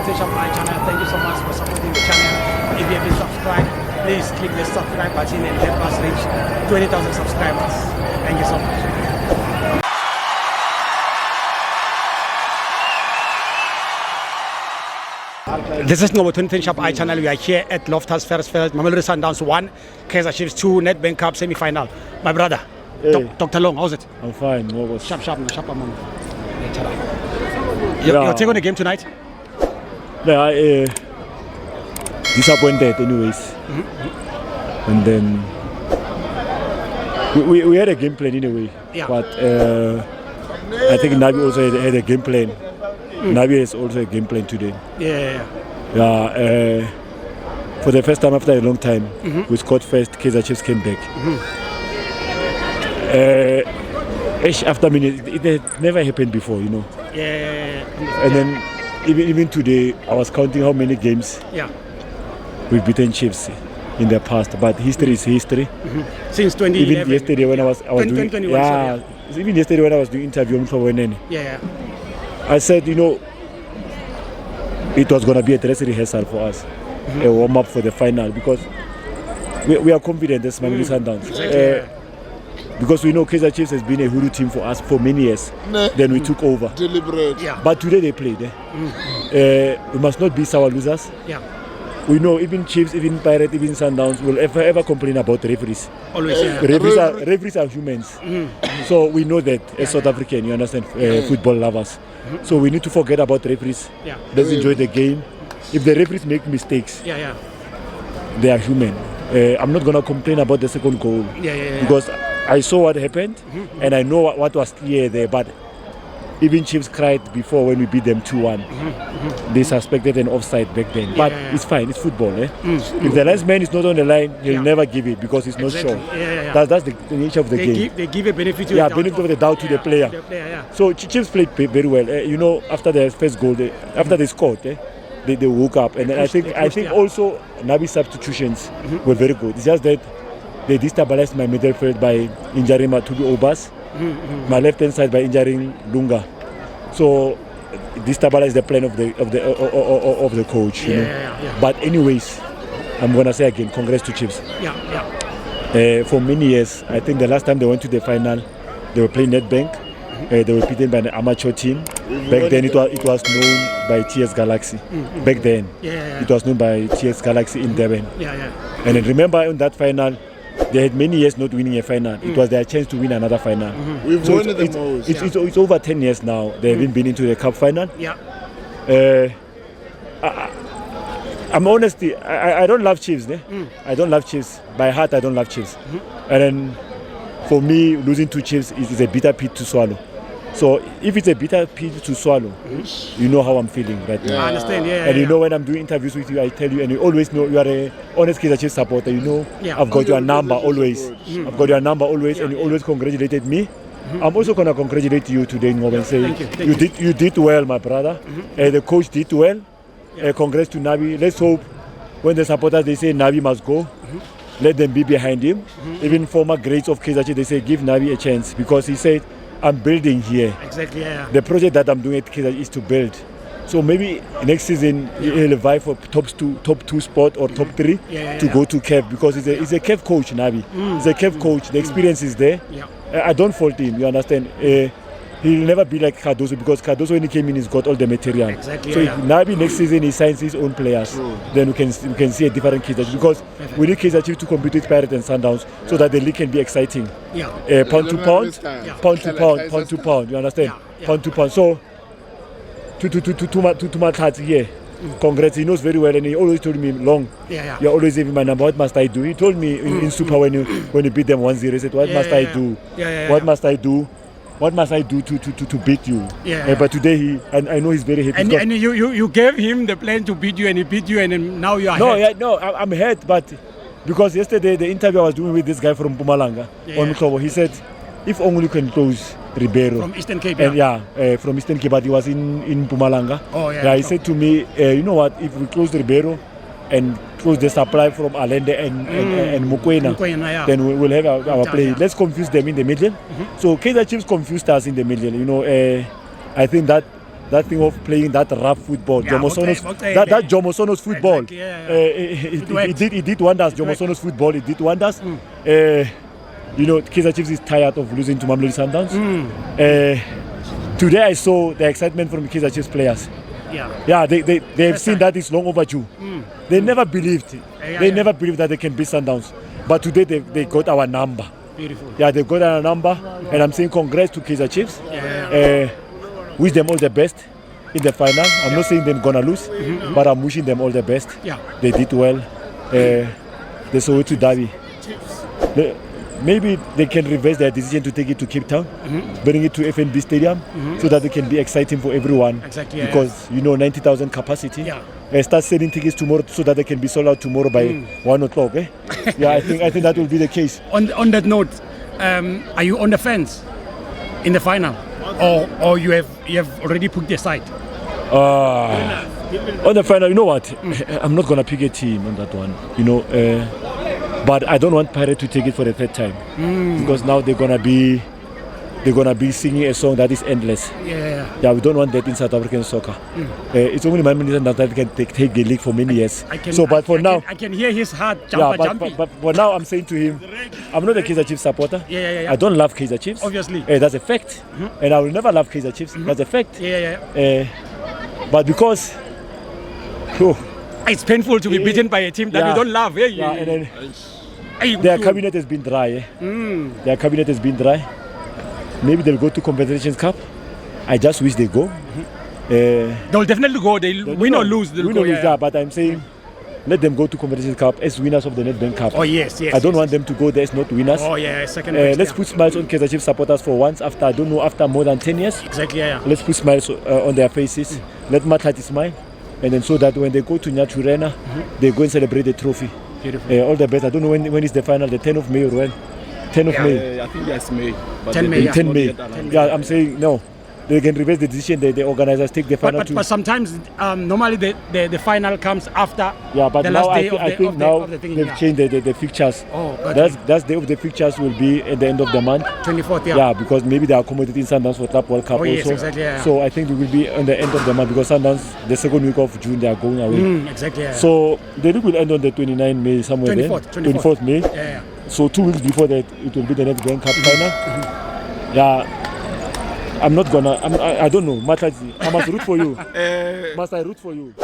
2010 of my channel. Thank you so much for supporting the channel. If you haven't subscribed, please click the subscribe button and help us reach 20,000 subscribers. Thank you so much. This is Ngobo 2010 Shop channel. We are here at Loftus Versfeld, Mamelodi Sundowns 1, Kaizer Chiefs 2, Nedbank Cup semi-final. My brother, Hey. Dr. Long, how's it? I'm fine. Sharp, man. You're taking the game tonight? Yeah, I disappointed anyways. And then we had a game plan in a way. Yeah. But I think Nabi also had a game plan. Nabi has also a game plan today. Yeah. For the first time after a long time, we scored first, Kaizer Chiefs came back. After minutes, it had never happened before, you know. Yeah. And then even today, I was counting how many games we've beaten Chiefs in the past. But history is history. Since 2011. Even yesterday when I was doing 2021, even yesterday when I was doing interview for Wenene, I said, you know, it was going to be a dress rehearsal for us, a warm up for the final, because we are confident as Mamelodi Sundowns. Exactly. Because we know Kaizer Chiefs has been a hoodoo team for us for many years. Then we took over. Deliberate. But today they played. We must not be sour losers. We know even Chiefs, even Pirates, even Sundowns will ever complain about referees. Always, Referees are humans. So we know that as South African, you understand, football lovers. So we need to forget about referees. Let's enjoy the game. If the referees make mistakes, they are human. I'm not going to complain about the second goal. Because I saw what happened and I know what was clear there. But even Chiefs cried before when we beat them 2-1. They suspected an offside back then. But it's fine, it's football. If the last man is not on the line, he'll never give it because it's not sure. That's the nature of the game. They give a benefit to the doubt. Benefit of the doubt to the player. So Chiefs played very well. You know, after the first goal, after they scored, they woke up. And I think also Nabi's substitutions were very good. It's just that they destabilized my midfield by injuring Matubi Obas, my left hand side by injuring Lunga. So destabilized the plan of the coach. You know? But anyways, I'm gonna say again, congrats to Chiefs. For many years, I think the last time they went to the final, they were playing Nedbank. They were beaten by an amateur team. Back then, it was known by TS Galaxy. Back then, it was known by TS Galaxy in Durban. And then remember in that final, they had many years not winning a final. It was their chance to win another final. We've won the most. It's over 10 years now. They haven't been into the cup final. I'm honest. I don't love Chiefs. I don't love Chiefs. By heart, I don't love Chiefs. And then, for me, losing to Chiefs is a bitter pill to swallow. So if it's a bitter pill to swallow, you know how I'm feeling right now. I understand, And you know when I'm doing interviews with you, I tell you, and you always know you are a honest Kaizer Chiefs supporter. You know, I've got your number always. I've got your number always, and you always congratulated me. I'm also gonna congratulate you today, Ngobo, and say you did well, my brother. The coach did well. Congrats to Nabi. Let's hope when the supporters they say Nabi must go, let them be behind him. Even former greats of Kaizer Chiefs, they say give Nabi a chance because he said, I'm building here. Exactly, The project that I'm doing at Kaizer is to build. So maybe next season he'll vie for top two spot or top 3 to go to CAF because he's a CAF coach, Nabi. He's a CAF coach. The experience is there. I don't fault him. You understand? He'll never be like Cardoso because Cardoso when he came in, he's got all the material. So if Nabi next season he signs his own players, then we can see a different Kaizer because we need Kaizer Chiefs to compete with Pirates and Sundowns so that the league can be exciting. Pound to pound. You understand? Pound to pound. So to my heart here. Congrats, he knows very well and he always told me long. You're always giving my number. What must I do? He told me in Super when you beat them 1-0, he said, what must I do? What must I do? What must I do to beat you? But today I know he's very happy. And you gave him the plan to beat you and he beat you and then now you are hurt. I'm hurt, but because yesterday the interview I was doing with this guy from Mpumalanga on Mkobo, he said if only you can close Ribeiro from Eastern Cape, from Eastern Cape, but he was in Mpumalanga. He said to me, you know what? If we close Ribeiro and close the supply from Allende and Mokoena, then we'll have our play. Let's confuse them in the middle. So Kaizer Chiefs confused us in the middle. You know, I think that that thing of playing that rough football, Jomo Sono's, that Jomo Sono's football, exactly, it did wonders. Jomo Sono's football, it did wonders. You know, Kaizer Chiefs is tired of losing to Mamelodi Sundowns. Today I saw the excitement from Kaizer Chiefs players. Yeah, they have seen that it's long overdue. They never believed. They never believed that they can beat Sundowns. But today they got our number. Beautiful. Yeah, they got our number, and I'm saying congrats to Kaizer Chiefs. Wish them all the best in the final. I'm not saying they're gonna lose, but I'm wishing them all the best. They did well. The Soweto Derby. Maybe they can reverse their decision to take it to Cape Town, bring it to FNB Stadium, so that it can be exciting for everyone. Exactly. Because you know 90,000 capacity. Start selling tickets tomorrow so that they can be sold out tomorrow by 1 o'clock. Yeah, I think that will be the case. On that note, are you on the fence in the final, or you have already picked the side? On the final, you know what? I'm not gonna pick a team on that one. You know. But I don't want Pirate to take it for the third time because now they're gonna be singing a song that is endless. Yeah, we don't want that in South African soccer. It's only Mamelodi that can take the league for many years. But for now, I can hear his heart jumping. But for now, I'm saying to him, I'm not a Kaizer Chiefs supporter. I don't love Kaizer Chiefs. Obviously, that's a fact, and I will never love Kaizer Chiefs. That's a fact. But because. It's painful to be beaten by a team that you don't love. And then their cabinet has been dry. Their cabinet has been dry. Maybe they'll go to Confederations Cup. I just wish they go. They'll definitely go. They'll win or lose. They'll go, but I'm saying let them go to Confederations Cup as winners of the Nedbank Cup. Oh yes. I don't want them to go there as not winners. Oh yeah, second place. Let's put smiles on Kaizer Chiefs supporters for once after more than 10 years. Exactly. Let's put smiles on their faces. Let Matlati smile. And then so that when they go to Nyachurena, they go and celebrate the trophy. Beautiful. All the best. I don't know when is the final, the 10th of May or when? 10th of May. I think yes, May. 10 May. Yeah, I'm saying no. They can reverse the decision. The organizers take the final. But sometimes, normally the final comes after but the now last day I think now they've changed the fixtures. That's day of the fixtures will be at the end of the month. 24th. Yeah, because maybe they are accommodating Sundowns for Club World Cup also. Yes, exactly. So I think it will be on the end of the month because Sundowns the second week of June they are going away. Exactly. So the league will end on the 29th May somewhere. 24th May. So 2 weeks before that it will be the next Bank Cup final. I'm not gonna. I don't know. I must root for you. Must I root for you?